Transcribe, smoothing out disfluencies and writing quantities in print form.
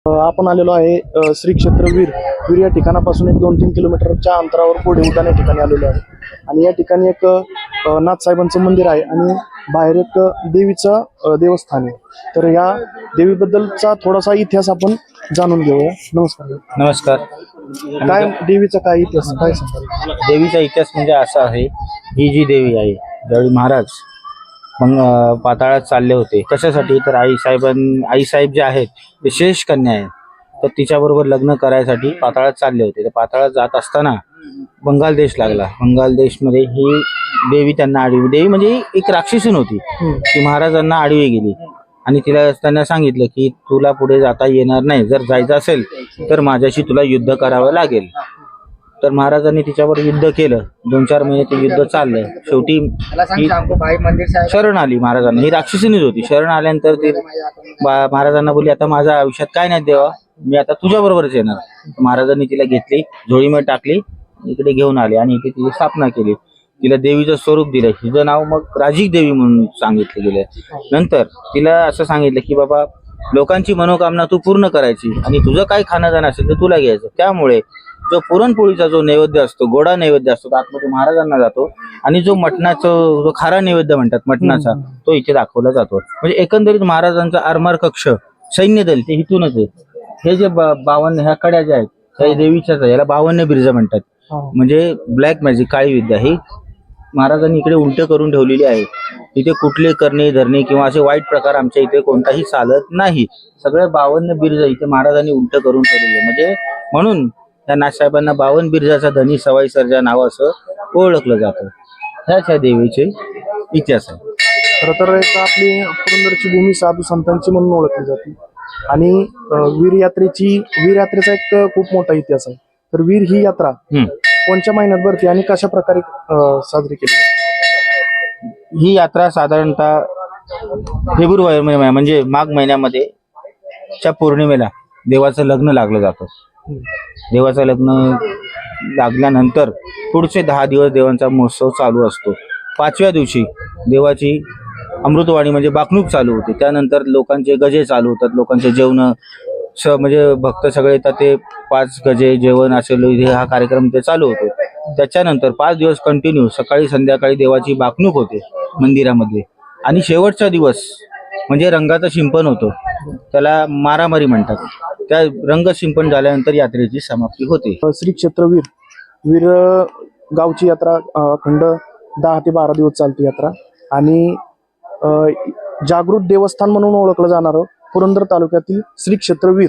आपण आलेलो आहे श्री क्षेत्र वीर या ठिकाणापासून एक 2-3 किलोमीटरच्या अंतरावर कोढे उद्यान या ठिकाणी आलेलो आहे. आणि या ठिकाणी एक नाथसाहेबांचं मंदिर आहे आणि बाहेर एक देवीचं देवस्थान आहे. तर या देवीबद्दलचा थोडासा इतिहास आपण जाणून घेऊया. नमस्कार. नमस्कार. काय देवीचा काय इतिहास काय सांगाल? देवीचा इतिहास म्हणजे असा आहे, ही जी देवी आहे ज्यावेळी महाराज मग पाताळात चालले होते कशासाठी, तर आईसाहेब जे आहेत ते शेष कन्या आहे, तर तिच्याबरोबर लग्न करायसाठी पाताळात चालले होते. तर पाताळात जात असताना बंगाल देश लागला. बंगाल देशमध्ये ही देवी त्यांना आडवी, देवी म्हणजे एक राक्षसीन होती, ती महाराजांना आडवी गेली आणि त्यांना सांगितलं की तुला पुढे जाता येणार नाही, जर जायचं असेल तर माझ्याशी तुला युद्ध करावं लागेल. तर महाराजांनी तिच्यावर युद्ध केलं. 2-4 महिने ते युद्ध चाललं. शेवटी शरण आली महाराजांना. ही राक्षसीनीच होती. शरण आल्यानंतर ती महाराजांना बोलली, आता माझ्या आयुष्यात काय नाही देवा, मी आता तुझ्या बरोबरच येणार. महाराजांनी तिला घेतली, झोळीमध्ये टाकली, इकडे घेऊन आले आणि इथे तिची स्थापना केली. तिला देवीचं स्वरूप दिलं. हिचं नाव मग राजिक देवी म्हणून सांगितलं गेलं. नंतर तिला असं सांगितलं की बाबा, लोकांची मनोकामना तू पूर्ण करायची आणि तुझं काय खाणं जाणं असेल ते तुला घ्यायचं. त्यामुळे जो पुरणपोळीचा जो नैवेद्य असतो, गोडा नैवेद्य असतो, तो आतमध्ये महाराजांना जातो आणि जो मटणाचा जो खारा नैवेद्य म्हणतात मटणाचा, तो इथे दाखवला जातो. म्हणजे एकंदरीत महाराजांचा आरमार कक्ष, सैन्य दल ते इथूनच आहे. हे जे 52 ह्या कड्या ज्या आहेत त्या देवीच्याच आहे. याला 52 बिरजा म्हणतात. म्हणजे ब्लॅक मॅजिक, काळी विद्या ही महाराजांनी इकडे उलट करून ठेवलेली आहे. इथे कुठले करणे धरणे किंवा असे वाईट प्रकार आमच्या इथे कोणताही चालत नाही. सगळे 52 बिरजा इथे महाराजांनी उलट करून ठेवलेले. म्हणजे म्हणून त्या नाथसाहेबांना 52 बिरजाचा धनी सवाई सर्जा नाव असं ओळखलं जातं. ह्याच या देवीचे इतिहास आहे. खरं तर एक आपली पुरंदरची भूमी साधू संतांची म्हणून ओळखली जाते. आणि वीर यात्रेचा एक खूप मोठा इतिहास आहे. तर वीर ही यात्रा कोणत्या महिन्यात भरते आणि कशा प्रकारे साजरी केली जाते? ही यात्रा साधारणतः फेब्रुवारी महिन्यामध्ये म्हणजे माघ महिन्यामध्ये च्या पौर्णिमेला देवाचं लग्न लागलं जातं. देवाचं लग्न लागल्यानंतर पुढचे 10 दिवस देवांचा महोत्सव चालू असतो. 5व्या दिवशी देवाची अमृतवाणी म्हणजे बाकणूक चालू होते. त्यानंतर लोकांचे गजे चालू होतात. लोकांचे जेवण म्हणजे भक्त सगळे येतात, ते 5 गजे जेवण असेल हा कार्यक्रम ते चालू होतो. त्याच्यानंतर 5 दिवस कंटिन्यू सकाळी संध्याकाळी देवाची बाकणूक होते मंदिरामध्ये. आणि शेवटचा दिवस म्हणजे रंगाचं शिंपण होतं, त्याला मारामारी म्हणतात. त्या रंग शिंपण झाल्यानंतर यात्रेची समाप्ती होते. श्री क्षेत्र वीर गावची यात्रा अखंड 10 ते 12 दिवस चालते यात्रा. आणि जागृत देवस्थान म्हणून ओळखलं जाणारं पुरंदर तालुक्यातील श्री क्षेत्र वीर